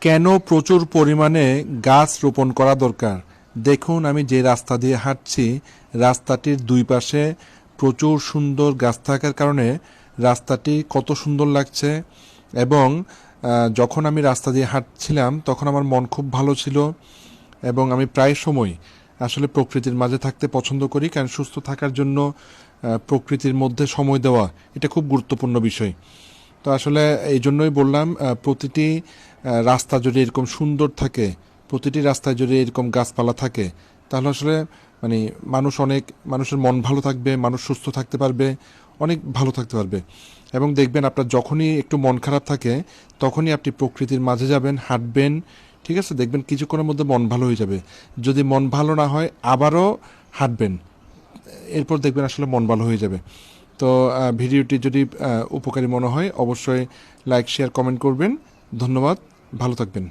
কেন প্রচুর পরিমাণে গাছ রোপণ করা দরকার? দেখুন, আমি যে রাস্তা দিয়ে হাঁটছি, রাস্তাটির দুই পাশে প্রচুর সুন্দর গাছ থাকার কারণে রাস্তাটি কত সুন্দর লাগছে। এবং যখন আমি রাস্তা দিয়ে হাঁটছিলাম তখন আমার মন খুব ভালো ছিল। এবং আমি প্রায় সময় আসলে প্রকৃতির মাঝে থাকতে পছন্দ করি, কারণ সুস্থ থাকার জন্য প্রকৃতির মধ্যে সময় দেওয়া এটা খুব গুরুত্বপূর্ণ বিষয়। তো আসলে এই জন্যই বললাম, প্রতিটি রাস্তা যদি এরকম সুন্দর থাকে, প্রতিটি রাস্তায় যদি এরকম গাছপালা থাকে, তাহলে আসলে মানে মানুষের মন ভালো থাকবে, মানুষ সুস্থ থাকতে পারবে, অনেক ভালো থাকতে পারবে। এবং দেখবেন আপনার যখনই একটু মন খারাপ থাকে তখনই আপনি প্রকৃতির মাঝে যাবেন, হাঁটবেন, ঠিক আছে, দেখবেন কিছুক্ষণের মধ্যে মন ভালো হয়ে যাবে। যদি মন ভালো না হয় আবারও হাঁটবেন, এরপর দেখবেন আসলে মন ভালো হয়ে যাবে। তো ভিডিওটি যদি উপকারী মনে হয় অবশ্যই লাইক, শেয়ার, কমেন্ট করবেন। ধন্যবাদ, ভালো থাকবেন।